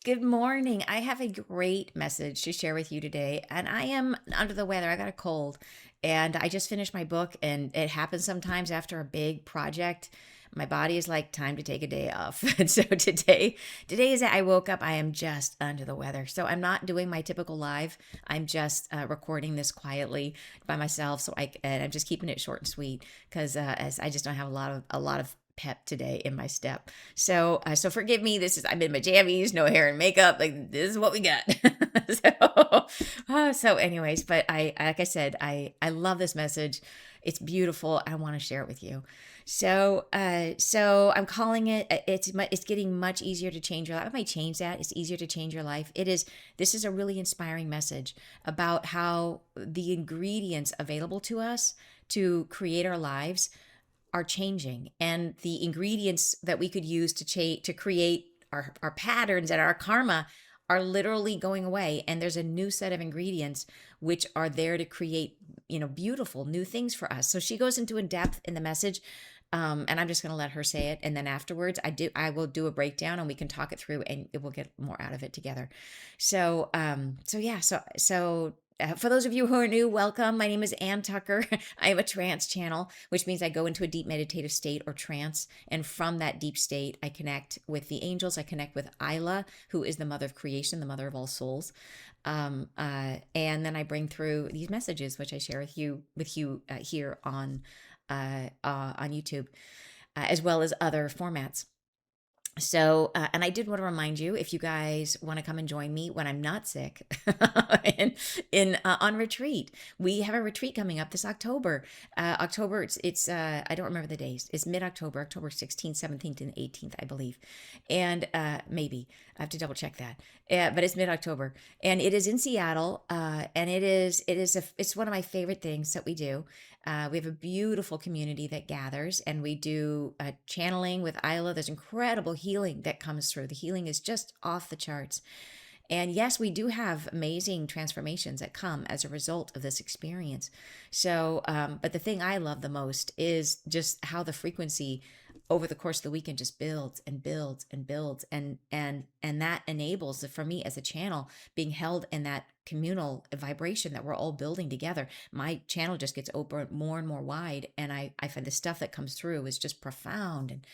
Good morning. I have a great message to share with you today, and I am under the weather. I got a cold, and I just finished my book, and it happens sometimes after a big project. My body is like, time to take a day off. And so today is I woke up, I am just under the weather. So I'm not doing my typical live. I'm just recording this quietly by myself. And I'm just keeping it short and sweet because as I just don't have a lot of pep today in my step. So forgive me. I'm in my jammies, no hair and makeup. Like this is what we got. So anyways, but like I said, I love this message. It's beautiful. I want to share it with you. So I'm calling it. It's getting much easier to change your life. I might change that. It's easier to change your life. It is. This is a really inspiring message about how the ingredients available to us to create our lives are changing, and the ingredients that we could use to create our patterns and our karma are literally going away, and there's a new set of ingredients which are there to create beautiful new things for us. So she goes into in depth in the message, and I'm just going to let her say it, and then afterwards I will do a breakdown and we can talk it through and we'll get more out of it together. So for those of you who are new, welcome. My name is Ann Tucker. I have a trance channel, which means I go into a deep meditative state or trance. And from that deep state, I connect with the angels. I connect with Isla, who is the mother of creation, the mother of all souls. And then I bring through these messages, which I share with you here on YouTube, as well as other formats. And I did want to remind you, if you guys want to come and join me when I'm not sick, in on retreat, we have a retreat coming up this October. October, it's I don't remember the days. It's mid-October, October 16th, 17th, and 18th, I believe, and maybe I have to double check that. But it's mid-October, and it is in Seattle, and it's one of my favorite things that we do. We have a beautiful community that gathers, and we do channeling with Isla. There's incredible healing that comes through. The healing is just off the charts. And yes, we do have amazing transformations that come as a result of this experience. But the thing I love the most is just how the frequency over the course of the weekend just builds and builds and builds, and that enables for me as a channel being held in that communal vibration that we're all building together. My channel just gets open more and more wide, and I find the stuff that comes through is just profound. And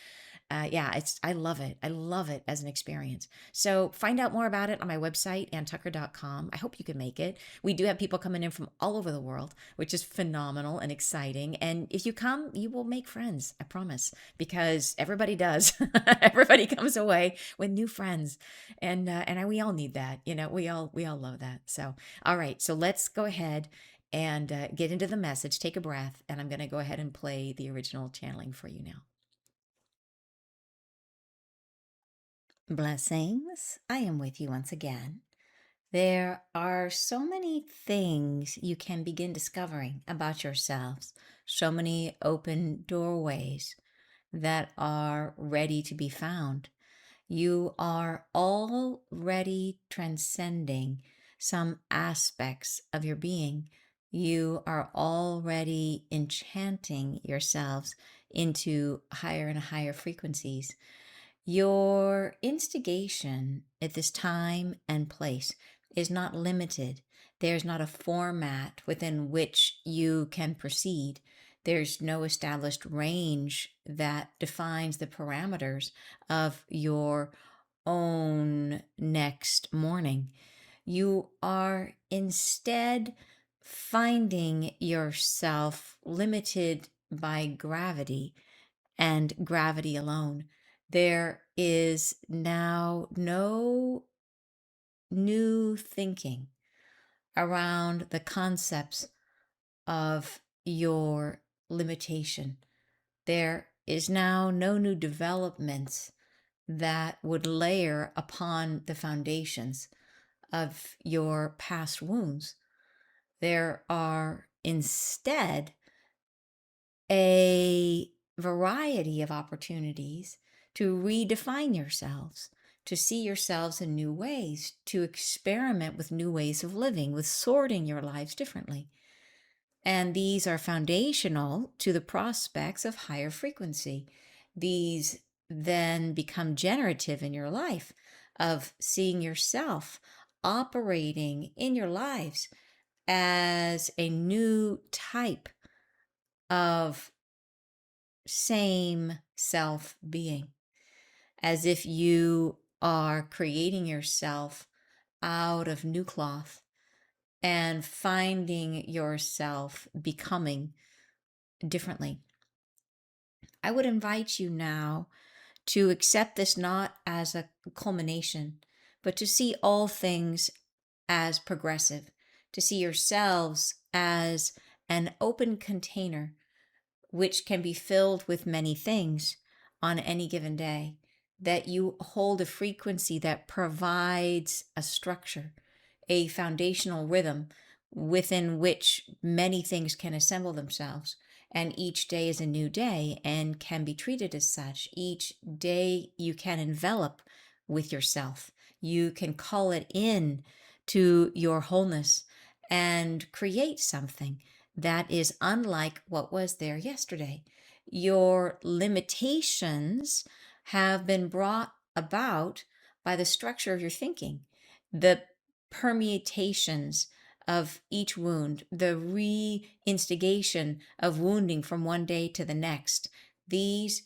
yeah, I love it. I love it as an experience. So find out more about it on my website, anntucker.com. I hope you can make it. We do have people coming in from all over the world, which is phenomenal and exciting. And if you come, you will make friends, I promise, because everybody does. Everybody comes away with new friends. And we all need that. We all love that. So, all right. So let's go ahead and get into the message. Take a breath. And I'm going to go ahead and play the original channeling for you now. Blessings. I am with you once again. There are so many things you can begin discovering about yourselves, so many open doorways that are ready to be found. You are already transcending some aspects of your being. You are already enchanting yourselves into higher and higher frequencies. Your instigation at this time and place is not limited. There's not a format within which you can proceed. There's no established range that defines the parameters of your own next morning. You are instead finding yourself limited by gravity and gravity alone. There is now no new thinking around the concepts of your limitation. There is now no new developments that would layer upon the foundations of your past wounds. There are instead a variety of opportunities to redefine yourselves, to see yourselves in new ways, to experiment with new ways of living, with sorting your lives differently. And these are foundational to the prospects of higher frequency. These then become generative in your life of seeing yourself operating in your lives as a new type of same self being, as if you are creating yourself out of new cloth and finding yourself becoming differently. I would invite you now to accept this not as a culmination, but to see all things as progressive, to see yourselves as an open container which can be filled with many things on any given day, that you hold a frequency that provides a structure, a foundational rhythm within which many things can assemble themselves. And each day is a new day and can be treated as such. Each day you can envelop with yourself. You can call it in to your wholeness and create something that is unlike what was there yesterday. Your limitations have been brought about by the structure of your thinking, the permutations of each wound, the reinstigation of wounding from one day to the next. These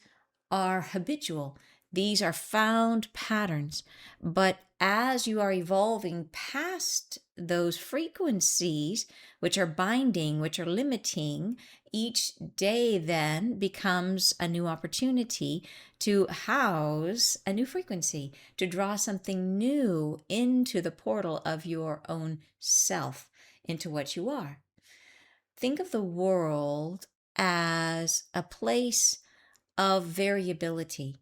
are habitual. These are found patterns. But as you are evolving past those frequencies, which are binding, which are limiting, each day then becomes a new opportunity to house a new frequency, to draw something new into the portal of your own self, into what you are. Think of the world as a place of variability,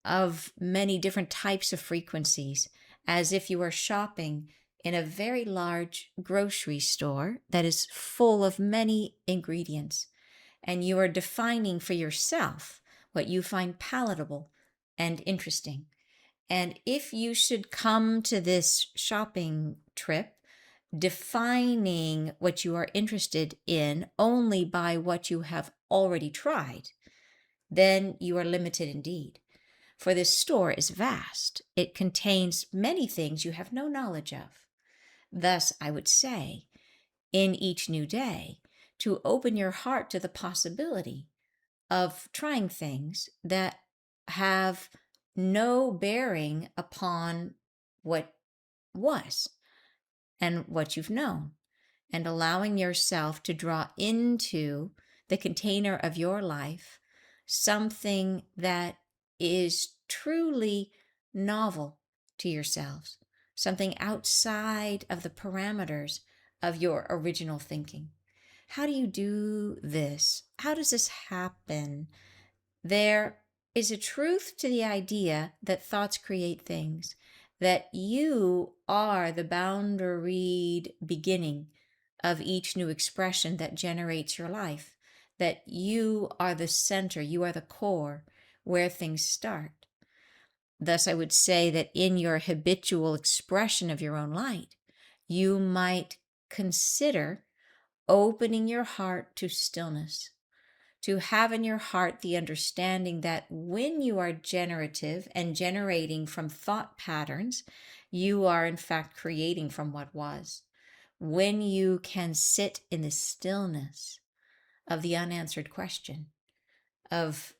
of many different types of frequencies, as if you are shopping in a very large grocery store that is full of many ingredients, and you are defining for yourself what you find palatable and interesting. And if you should come to this shopping trip defining what you are interested in only by what you have already tried, then you are limited indeed. For this store is vast. It contains many things you have no knowledge of. Thus, I would say, in each new day, to open your heart to the possibility of trying things that have no bearing upon what was and what you've known, and allowing yourself to draw into the container of your life something that is truly novel to yourselves, something outside of the parameters of your original thinking. How do you do this? How does this happen? There is a truth to the idea that thoughts create things, that you are the boundaried beginning of each new expression that generates your life, that you are the center, you are the core where things start. Thus, I would say that in your habitual expression of your own light, you might consider opening your heart to stillness, to have in your heart the understanding that when you are generative and generating from thought patterns, you are in fact creating from what was. When you can sit in the stillness of the unanswered question, of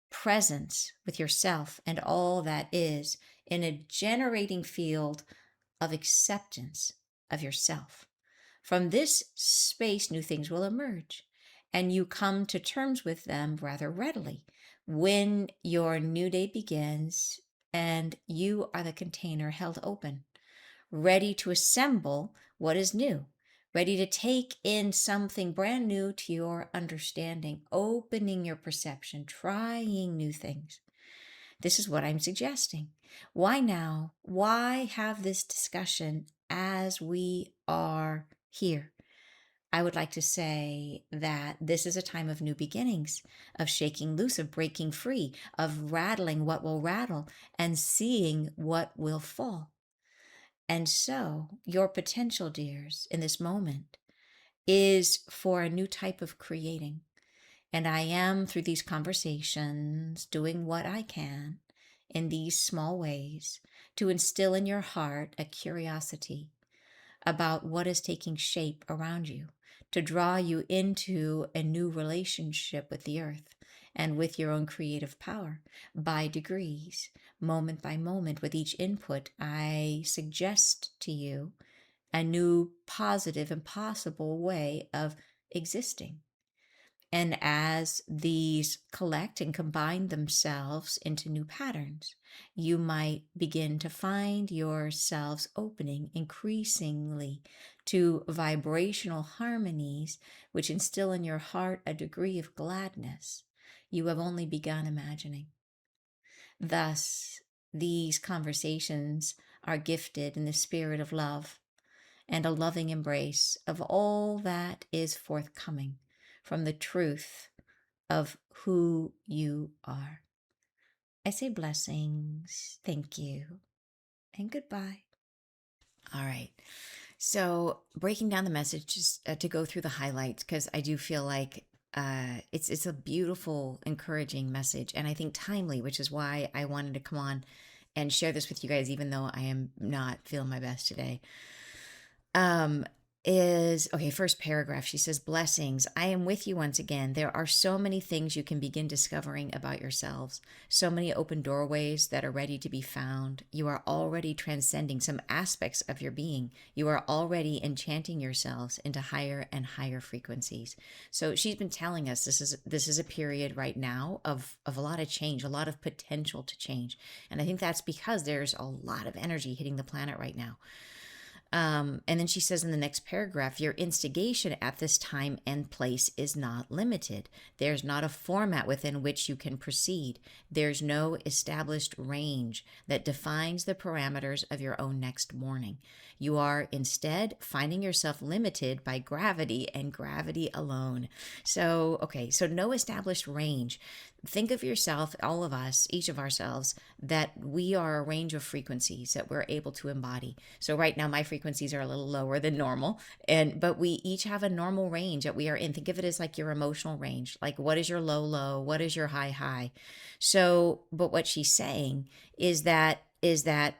presence with yourself and all that is, in a generating field of acceptance of yourself. From this space, new things will emerge, and you come to terms with them rather readily when your new day begins and you are the container held open, ready to assemble what is new, ready to take in something brand new to your understanding, opening your perception, trying new things. This is what I'm suggesting. Why now? Why have this discussion as we are here? I would like to say that this is a time of new beginnings, of shaking loose, of breaking free, of rattling what will rattle and seeing what will fall. And so, your potential, dears, in this moment is for a new type of creating. And I am, through these conversations, doing what I can in these small ways to instill in your heart a curiosity about what is taking shape around you, to draw you into a new relationship with the earth and with your own creative power by degrees, moment by moment. With each input, I suggest to you a new positive and possible way of existing. And as these collect and combine themselves into new patterns, you might begin to find yourselves opening increasingly to vibrational harmonies which instill in your heart a degree of gladness you have only begun imagining. Thus, these conversations are gifted in the spirit of love and a loving embrace of all that is forthcoming from the truth of who you are. I say blessings, thank you, and goodbye. All right. So, breaking down the message, just to go through the highlights, because I do feel like it's a beautiful, encouraging message, and I think timely, which is why I wanted to come on and share this with you guys, even though I am not feeling my best today. Is okay. First paragraph, she says, blessings. I am with you once again. There are so many things you can begin discovering about yourselves, so many open doorways that are ready to be found. You are already transcending some aspects of your being. You are already enchanting yourselves into higher and higher frequencies. So she's been telling us this is a period right now of a lot of change, a lot of potential to change. And I think that's because there's a lot of energy hitting the planet right now. And then she says in the next paragraph, your instigation at this time and place is not limited. There's not a format within which you can proceed. There's no established range that defines the parameters of your own next morning. You are instead finding yourself limited by gravity and gravity alone. So, okay, so no established range. Think of yourself, all of us, each of ourselves, that we are a range of frequencies that we're able to embody. So right now my frequencies are a little lower than normal, but we each have a normal range that we are in. Think of it as like your emotional range. Like, what is your low low? What is your high high? So, but what she's saying is that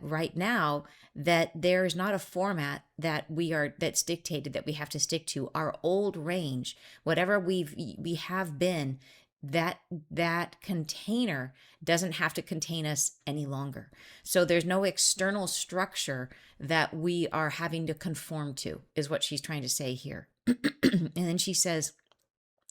right now that there is not a format that's dictated that we have to stick to. Our old range, whatever we have been, that container doesn't have to contain us any longer. So there's no external structure that we are having to conform to, is what she's trying to say here. And then she says,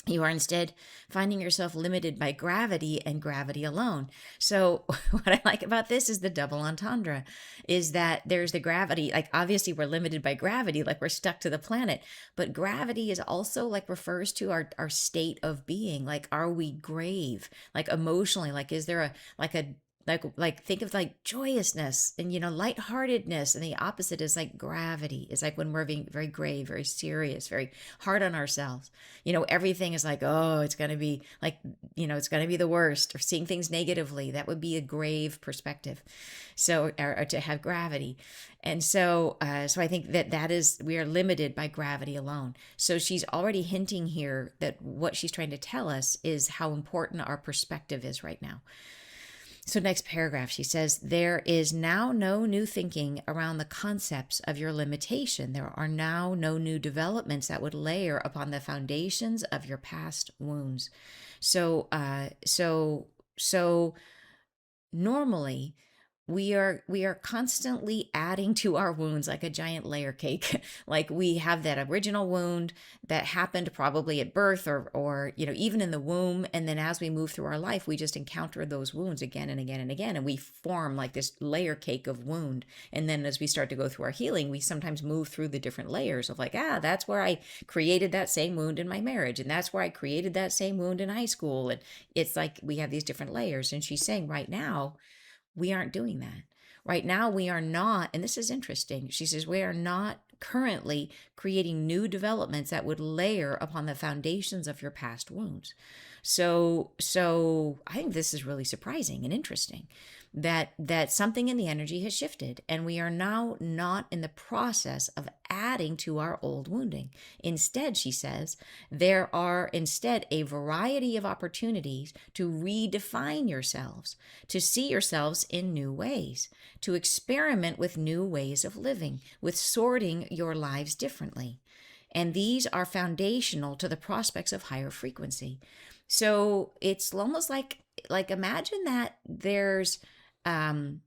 you are instead finding yourself limited by gravity and gravity alone. So what I like about this is the double entendre, is that there's the gravity, like obviously we're limited by gravity, like we're stuck to the planet, but gravity is also like refers to our state of being. Like, are we grave? Like emotionally, like is there like think of like joyousness and lightheartedness, and the opposite is like gravity. It's like when we're being very grave, very serious, very hard on ourselves. Everything is like, oh, it's going to be like, it's going to be the worst, or seeing things negatively. That would be a grave perspective. So, or to have gravity. And so I think that is, we are limited by gravity alone. So she's already hinting here that what she's trying to tell us is how important our perspective is right now. So next paragraph, she says, there is now no new thinking around the concepts of your limitation. There are now no new developments that would layer upon the foundations of your past wounds. So normally we are constantly adding to our wounds like a giant layer cake. Like, we have that original wound that happened probably at birth or even in the womb, and then as we move through our life, we just encounter those wounds again and again and again, and we form like this layer cake of wound. And then as we start to go through our healing, we sometimes move through the different layers of like, that's where I created that same wound in my marriage, and that's where I created that same wound in high school. And it's like we have these different layers. And she's saying right now, we aren't doing that. Right now, we are not, and this is interesting. She says, we are not currently creating new developments that would layer upon the foundations of your past wounds. So I think this is really surprising and interesting, that something in the energy has shifted, and we are now not in the process of adding to our old wounding. Instead, she says, there are instead a variety of opportunities to redefine yourselves, to see yourselves in new ways, to experiment with new ways of living, with sorting your lives differently. And these are foundational to the prospects of higher frequency. So it's almost like imagine that there's um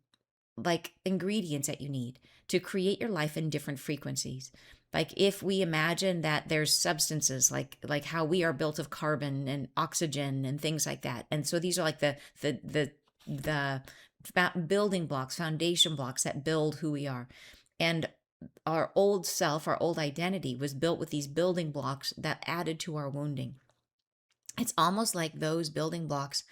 like ingredients that you need to create your life in different frequencies. Like if we imagine that there's substances like how we are built of carbon and oxygen and things like that. And so these are like the building blocks, foundation blocks that build who we are. And our old self, our old identity was built with these building blocks that added to our wounding. It's almost like those building blocks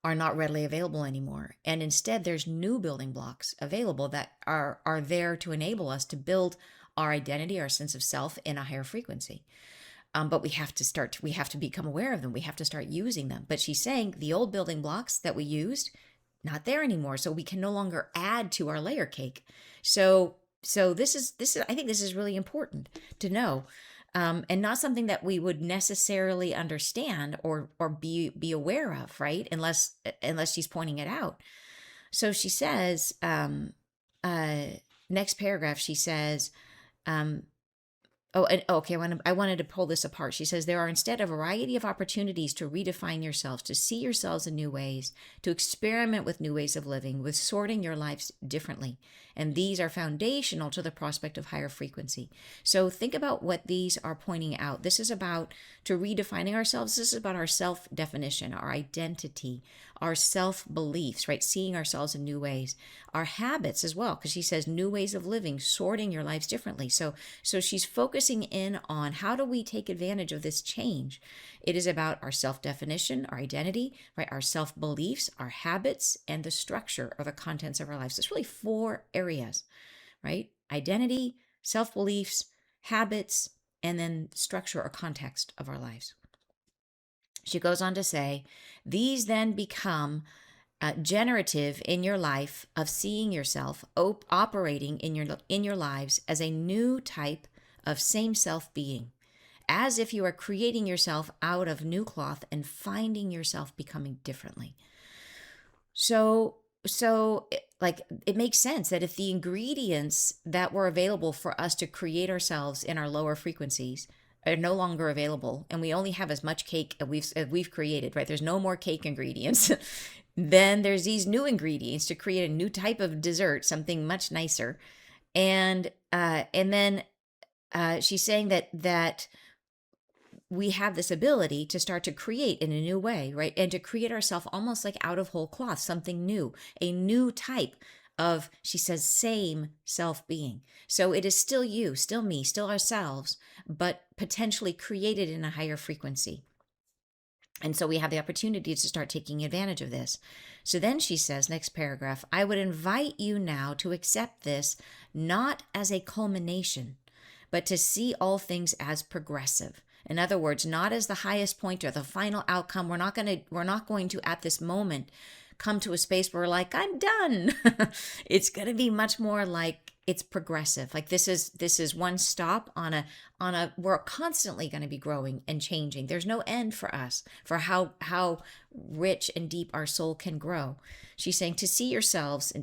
are not readily available anymore. And instead, there's new building blocks available that are there to enable us to build our identity, our sense of self in a higher frequency. But we have to become aware of them. We have to start using them. But she's saying the old building blocks that we used, not there anymore. So we can no longer add to our layer cake. So this is I think this is really important to know. And not something that we would necessarily understand or be aware of, right? Unless she's pointing it out. So she says, next paragraph, she says, okay. I wanted to pull this apart. She says, there are instead a variety of opportunities to redefine yourselves, to see yourselves in new ways, to experiment with new ways of living, with sorting your lives differently. And these are foundational to the prospect of higher frequency. So think about what these are pointing out. This is about to redefining ourselves. This is about our self-definition, our identity, our self-beliefs, right? Seeing ourselves in new ways, our habits as well, because she says new ways of living, sorting your lives differently. So she's focusing in on how do we take advantage of this change. It is about our self-definition, our identity, right? Our self-beliefs, our habits, and the structure or the contents of our lives. It's really 4 areas, right? Identity, self-beliefs, habits, and then structure or context of our lives. She goes on to say, these then become generative in your life of seeing yourself operating in your lives as a new type of same self being, as if you are creating yourself out of new cloth and finding yourself becoming differently. So it makes sense that if the ingredients that were available for us to create ourselves in our lower frequencies are no longer available, and we only have as much cake as we've created, right? There's no more cake ingredients. Then there's these new ingredients to create a new type of dessert, something much nicer. And then she's saying that we have this ability to start to create in a new way, right? And to create ourselves almost like out of whole cloth, something new, a new type of, she says, same self-being. So it is still you, still me, still ourselves, but potentially created in a higher frequency. And so we have the opportunity to start taking advantage of this. So then she says, next paragraph, I would invite you now to accept this not as a culmination, but to see all things as progressive. In other words, not as the highest point or the final outcome. We're not going to at this moment come to a space where we're like, I'm done. It's going to be much more like it's progressive. Like this is one stop on a we're constantly going to be growing and changing. There's no end for us for how rich and deep our soul can grow. She's saying to see yourselves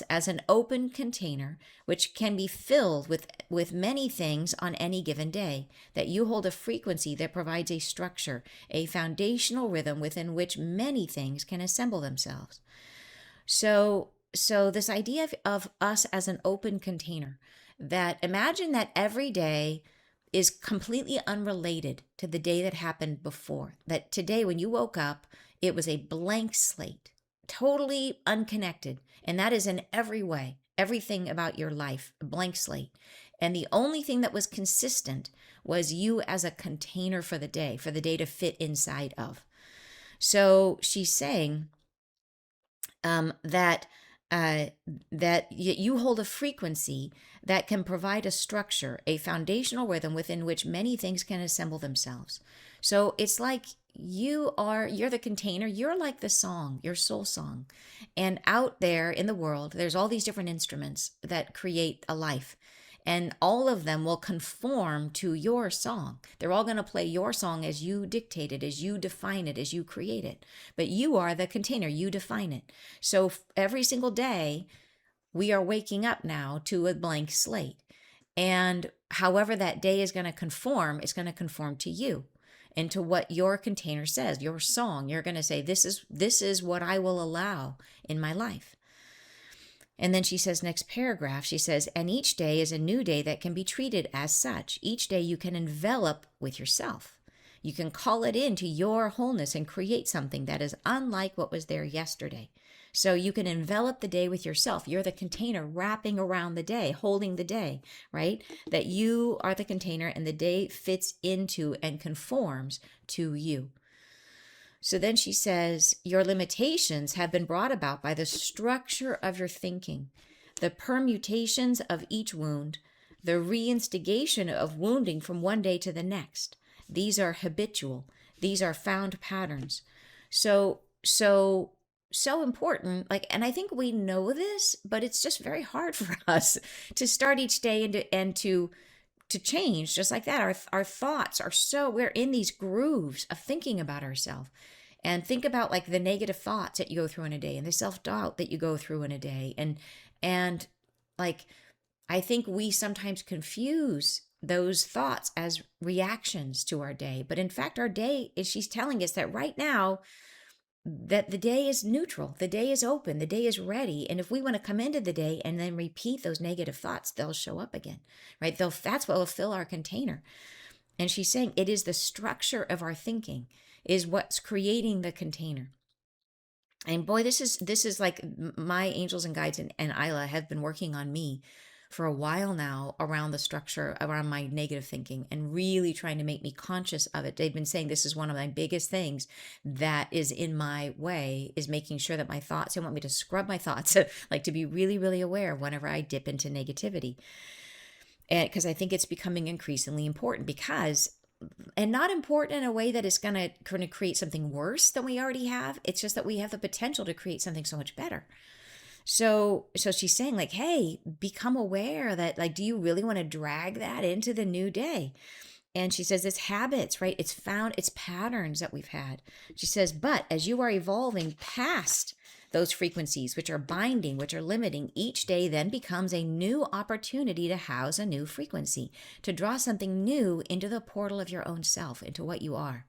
as an open container which can be filled with many things on any given day, that you hold a frequency that provides a structure, a foundational rhythm within which many things can assemble themselves. So this idea of us as an open container, that imagine that every day is completely unrelated to the day that happened before. That today when you woke up, it was a blank slate, totally unconnected. And that is in every way, everything about your life, a blank slate. And the only thing that was consistent was you as a container for the day to fit inside of. So she's saying that you hold a frequency that can provide a structure, a foundational rhythm within which many things can assemble themselves. So it's like you're the container. You're like the song, your soul song. And out there in the world, there's all these different instruments that create a life. And all of them will conform to your song. They're all going to play your song as you dictate it, as you define it, as you create it. But you are the container, you define it. So every single day, we are waking up now to a blank slate. And however that day is going to conform, it's going to conform to you and to what your container says, your song. You're going to say, this is what I will allow in my life. And then she says, next paragraph, she says, and each day is a new day that can be treated as such. Each day you can envelop with yourself. You can call it into your wholeness and create something that is unlike what was there yesterday. So you can envelop the day with yourself. You're the container wrapping around the day, holding the day, right? That you are the container and the day fits into and conforms to you. So then she says, your limitations have been brought about by the structure of your thinking, the permutations of each wound, the reinstigation of wounding from one day to the next. These are habitual. These are found patterns. So important. And I think we know this, but it's just very hard for us to start each day and to change just like that. Our thoughts are we're in these grooves of thinking about ourselves. And think about like the negative thoughts that you go through in a day and the self-doubt that you go through in a day. And like, I think we sometimes confuse those thoughts as reactions to our day. But in fact, our day is, she's telling us that right now, that the day is neutral, the day is open, the day is ready. And if we want to come into the day and then repeat those negative thoughts, they'll show up again, right? That's what will fill our container. And she's saying it is the structure of our thinking is what's creating the container. And boy, this is like my angels and guides and Isla have been working on me for a while now around the structure, around my negative thinking, and really trying to make me conscious of it. They've been saying this is one of my biggest things that is in my way, is making sure that my thoughts, they want me to scrub my thoughts, like to be really, really aware whenever I dip into negativity. And because I think it's becoming increasingly important, and not important in a way that is going to create something worse than we already have. It's just that we have the potential to create something so much better. So she's saying like, hey, become aware that like, do you really want to drag that into the new day? And she says it's habits, right? It's patterns that we've had. She says, but as you are evolving past those frequencies, which are binding, which are limiting, each day then becomes a new opportunity to house a new frequency, to draw something new into the portal of your own self, into what you are.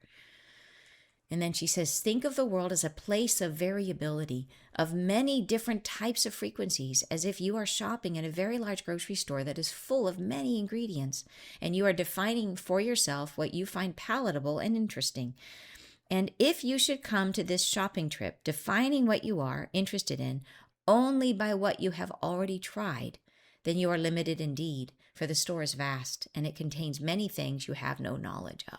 And then she says, think of the world as a place of variability, of many different types of frequencies, as if you are shopping in a very large grocery store that is full of many ingredients, and you are defining for yourself what you find palatable and interesting. And if you should come to this shopping trip defining what you are interested in only by what you have already tried, then you are limited indeed, for the store is vast, and it contains many things you have no knowledge of.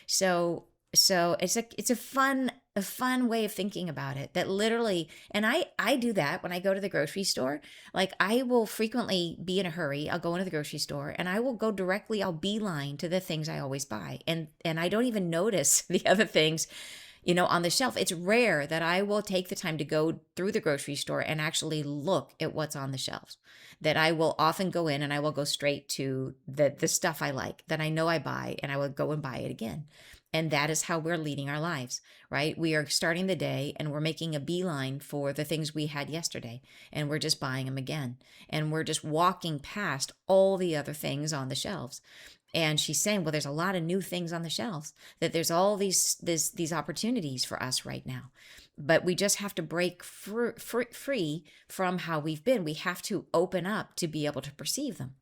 So it's a fun way of thinking about it, that literally, and I do that when I go to the grocery store. Like I will frequently be in a hurry. I'll go into the grocery store and I will go directly, I'll beeline to the things I always buy. And I don't even notice the other things, on the shelf. It's rare that I will take the time to go through the grocery store and actually look at what's on the shelves. That I will often go in and I will go straight to the stuff I like, that I know I buy, and I will go and buy it again. And that is how we're leading our lives, right? We are starting the day and we're making a beeline for the things we had yesterday, and we're just buying them again. And we're just walking past all the other things on the shelves. And she's saying, well, there's a lot of new things on the shelves, that there's all these opportunities for us right now. But we just have to break free from how we've been. We have to open up to be able to perceive them.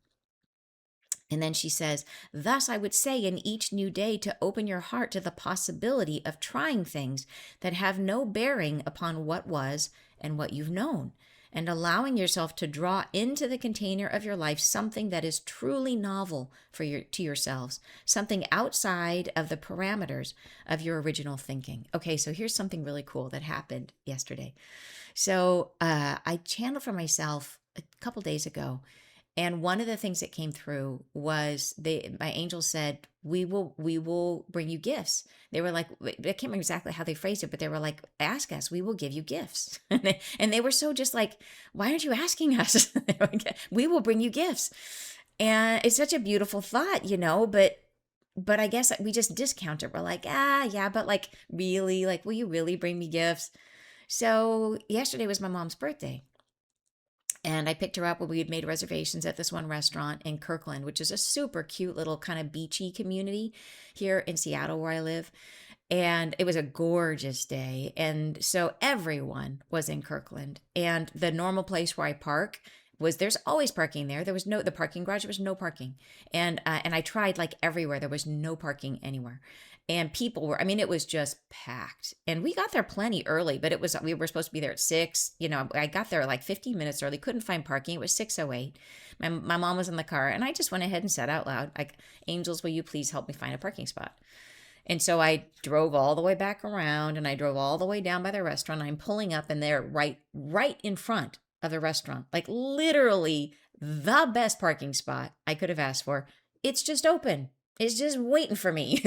And then she says, thus I would say in each new day to open your heart to the possibility of trying things that have no bearing upon what was and what you've known, and allowing yourself to draw into the container of your life something that is truly novel to yourselves, something outside of the parameters of your original thinking. Okay, so here's something really cool that happened yesterday. So I channeled for myself a couple days ago, And one of the things that came through was my angel said, we will bring you gifts. They were like, I can't remember exactly how they phrased it, but they were like, ask us, we will give you gifts. And they were so just like, why aren't you asking us? They were like, we will bring you gifts. And it's such a beautiful thought, but I guess we just discount it. We're like, yeah, but like, really, like, will you really bring me gifts? So yesterday was my mom's birthday. And I picked her up when we had made reservations at this one restaurant in Kirkland, which is a super cute little kind of beachy community here in Seattle where I live. And it was a gorgeous day. And so everyone was in Kirkland. And the normal place where I park there's always parking there. There was the parking garage, there was no parking. And I tried like everywhere. There was no parking anywhere. And people were, I mean, it was just packed. And we got there plenty early, but we were supposed to be there at 6. I got there like 15 minutes early, couldn't find parking. It was 6:08. My mom was in the car, and I just went ahead and said out loud, like, Angels, will you please help me find a parking spot? And so I drove all the way back around, and I drove all the way down by the restaurant. I'm pulling up, and they're right in front of the restaurant, like literally the best parking spot I could have asked for. It's just open. It's just waiting for me.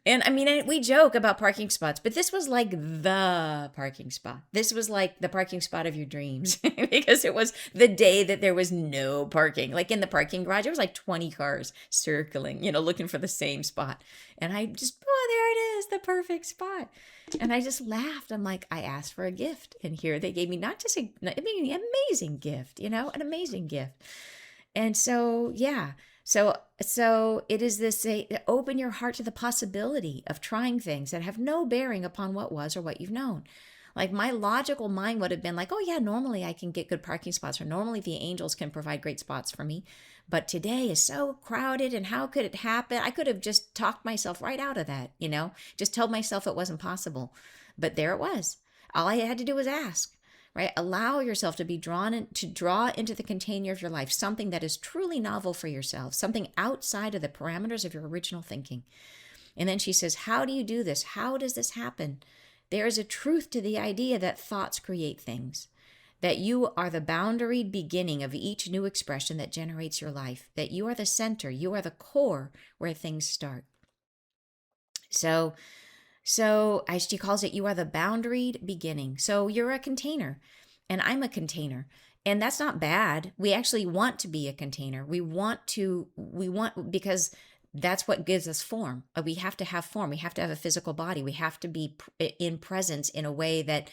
And I mean, we joke about parking spots, but this was like the parking spot. This was like the parking spot of your dreams because it was the day that there was no parking. Like in the parking garage, there was like 20 cars circling, looking for the same spot. And I just, there it is, the perfect spot. And I just laughed. I'm like, I asked for a gift. And here they gave me not just an amazing gift, an amazing gift. And so, yeah. So it is this open your heart to the possibility of trying things that have no bearing upon what was or what you've known. Like my logical mind would have been like, oh yeah, normally I can get good parking spots, or normally the angels can provide great spots for me. But today is so crowded, and how could it happen? I could have just talked myself right out of that, just told myself it wasn't possible. But there it was. All I had to do was ask. Right? Allow yourself to be to draw into the container of your life something that is truly novel for yourself, something outside of the parameters of your original thinking. And then she says, how do you do this? How does this happen? There is a truth to the idea that thoughts create things, that you are the boundaried beginning of each new expression that generates your life, that you are the center, you are the core where things start. So she calls it, you are the boundaried beginning. So you're a container, and I'm a container. And that's not bad. We actually want to be a container. Because that's what gives us form. We have to have form. We have to have a physical body. We have to be in presence in a way that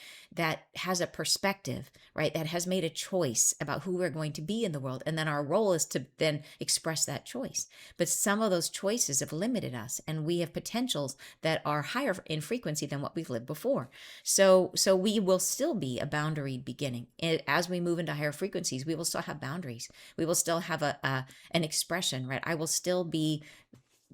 has a perspective, right? That has made a choice about who we're going to be in the world. And then our role is to then express that choice. But some of those choices have limited us, and we have potentials that are higher in frequency than what we've lived before. So we will still be a boundaried beginning. As we move into higher frequencies, we will still have boundaries. We will still have an expression, right? I will still be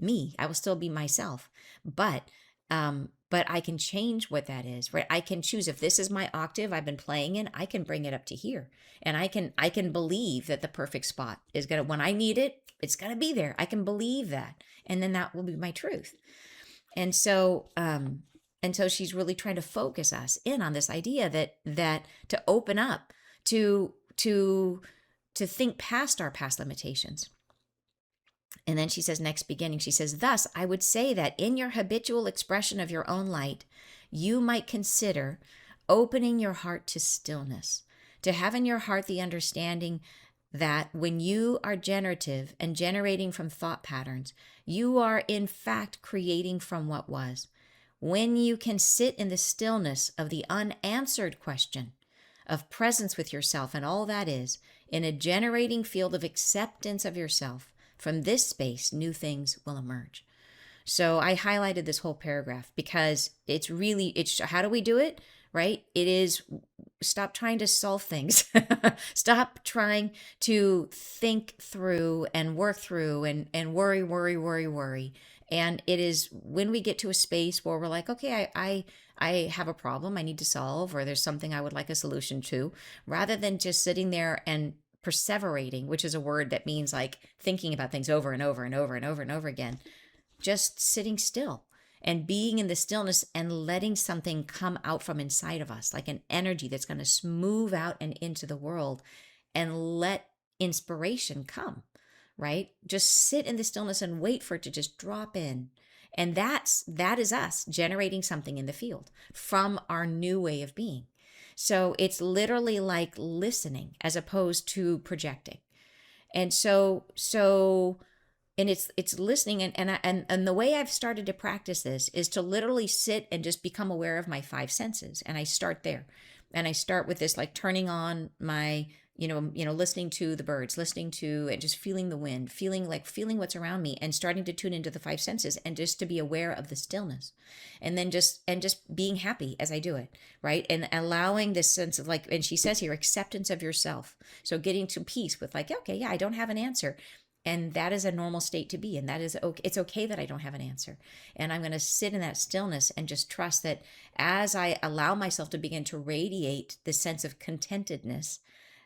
me. I will still be myself, but I can change what that is, right? I can choose, if this is my octave I've been playing in, I can bring it up to here, and I can believe that the perfect spot is gonna, when I need it, it's gonna be there. I can believe that, and then that will be my truth. And so she's really trying to focus us in on this idea that to open up, to think past our past limitations. And then she says, next beginning, she says, thus, I would say that in your habitual expression of your own light, you might consider opening your heart to stillness, to have in your heart the understanding that when you are generative and generating from thought patterns, you are in fact creating from what was. When you can sit in the stillness of the unanswered question of presence with yourself and all that is, in a generating field of acceptance of yourself, from this space, new things will emerge. So I highlighted this whole paragraph because it's how do we do it, right? It is stop trying to solve things. Stop trying to think through and work through and worry. And it is when we get to a space where we're like, okay, I have a problem I need to solve, or there's something I would like a solution to, rather than just sitting there and perseverating, which is a word that means like thinking about things over and over and over and over and over again, just sitting still and being in the stillness and letting something come out from inside of us, like an energy that's going to move out and into the world, and let inspiration come, right? Just sit in the stillness and wait for it to just drop in. And that is us generating something in the field from our new way of being. So it's literally like listening as opposed to projecting. And and it's listening, and the way I've started to practice this is to literally sit and just become aware of my five senses. And I start there. And I start with this, like turning on my, listening to the birds, listening to and just feeling the wind, feeling what's around me, and starting to tune into the five senses and just to be aware of the stillness. And then just being happy as I do it, right? And allowing this sense of like, and she says here, acceptance of yourself. So getting to peace with like, okay, yeah, I don't have an answer. And that is a normal state to be. And that is okay. It's okay that I don't have an answer. And I'm going to sit in that stillness and just trust that as I allow myself to begin to radiate the sense of contentedness,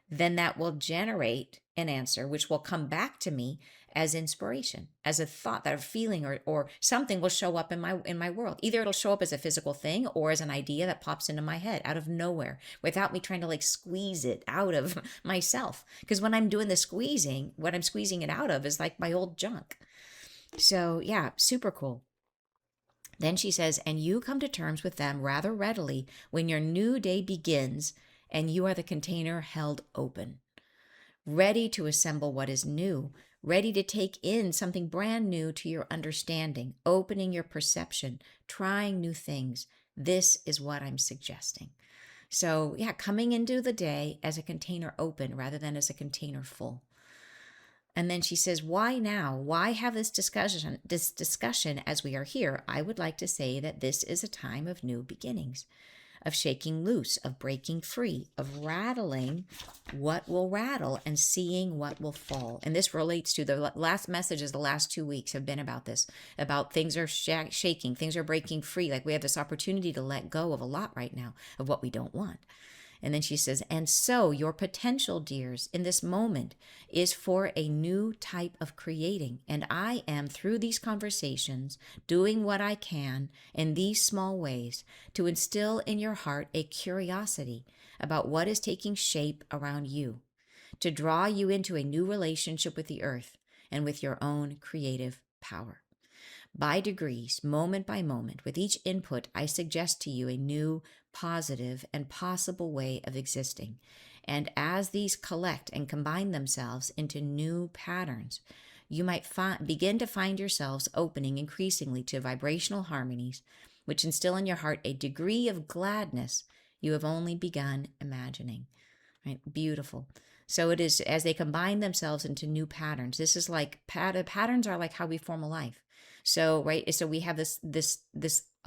then that will generate an answer, which will come back to me as inspiration, as a thought, that a feeling or something will show up in my world. Either it'll show up as a physical thing or as an idea that pops into my head out of nowhere without me trying to like squeeze it out of myself. Because when I'm doing the squeezing, what I'm squeezing it out of is like my old junk. So yeah, super cool. Then she says, and you come to terms with them rather readily when your new day begins and you are the container held open, ready to assemble what is new, ready to take in something brand new to your understanding, opening your perception, trying new things. This is what I'm suggesting. So yeah, coming into the day as a container open rather than as a container full. And then she says, why now? Why have this discussion as we are here? I would like to say that this is a time of new beginnings, of shaking loose, of breaking free, of rattling what will rattle and seeing what will fall. And this relates to the last messages the last 2 weeks have been about this, about things are shaking, things are breaking free. Like we have this opportunity to let go of a lot right now of what we don't want. And then she says, and so your potential, dears, in this moment is for a new type of creating. And I am, through these conversations, doing what I can in these small ways to instill in your heart a curiosity about what is taking shape around you, to draw you into a new relationship with the earth and with your own creative power. By degrees, moment by moment, with each input, I suggest to you a new, positive, and possible way of existing. And as these collect and combine themselves into new patterns, you might begin to find yourselves opening increasingly to vibrational harmonies, which instill in your heart a degree of gladness you have only begun imagining. Right? Beautiful. So it is as they combine themselves into new patterns. This is like patterns are like how we form a life. So, right. So we have this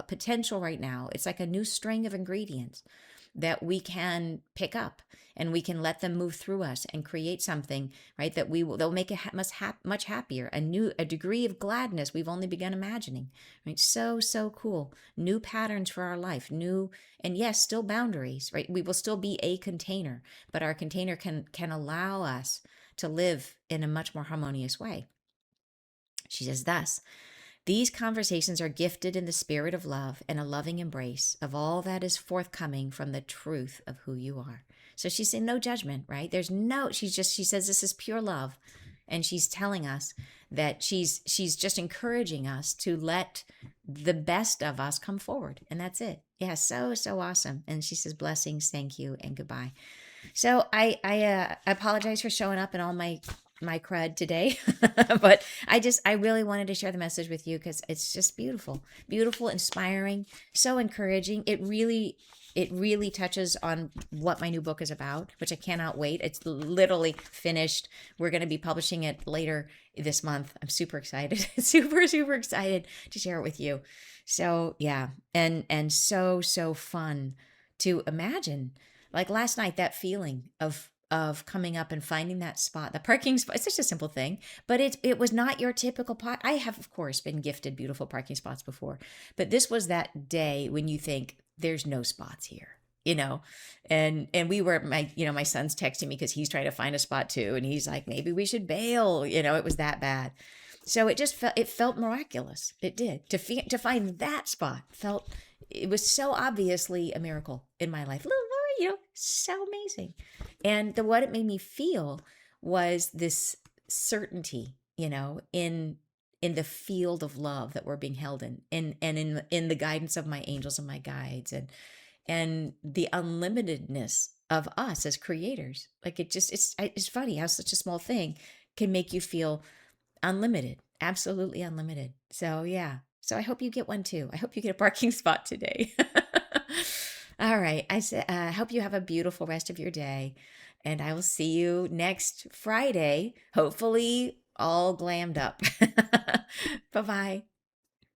potential right now. It's like a new string of ingredients that we can pick up and we can let them move through us and create something, right? That they'll make it much happier, a degree of gladness we've only begun imagining, right? So cool. New patterns for our life, and yes, still boundaries, right? We will still be a container, but our container can allow us to live in a much more harmonious way. She says thus, these conversations are gifted in the spirit of love and a loving embrace of all that is forthcoming from the truth of who you are. So she's saying no judgment, right? She says this is pure love. And she's telling us that she's just encouraging us to let the best of us come forward. And that's it. Yeah, so awesome. And she says, blessings, thank you, and goodbye. So I apologize for showing up in all my crud today, but I really wanted to share the message with you because it's just beautiful, inspiring, so encouraging. It really touches on what my new book is about, which I cannot wait. It's literally finished. We're going to be publishing it later this month. I'm super excited, super excited to share it with you. So yeah, and so fun to imagine. Like last night, that feeling of coming up and finding that spot, the parking spot. It's such a simple thing, but it was not your typical pot. I have, of course, been gifted beautiful parking spots before, but this was that day when you think there's no spots here, and we were, my son's texting me because he's trying to find a spot too. And he's like, maybe we should bail, it was that bad. So it felt miraculous. It did to find that spot it was so obviously a miracle in my life. So amazing. And what it made me feel was this certainty, in the field of love that we're being held and in the guidance of my angels and my guides, and the unlimitedness of us as creators. Like it's funny how such a small thing can make you feel unlimited, absolutely unlimited. So yeah. So I hope you get one too. I hope you get a parking spot today. All right. I hope you have a beautiful rest of your day, and I will see you next Friday. Hopefully, all glammed up. Bye bye.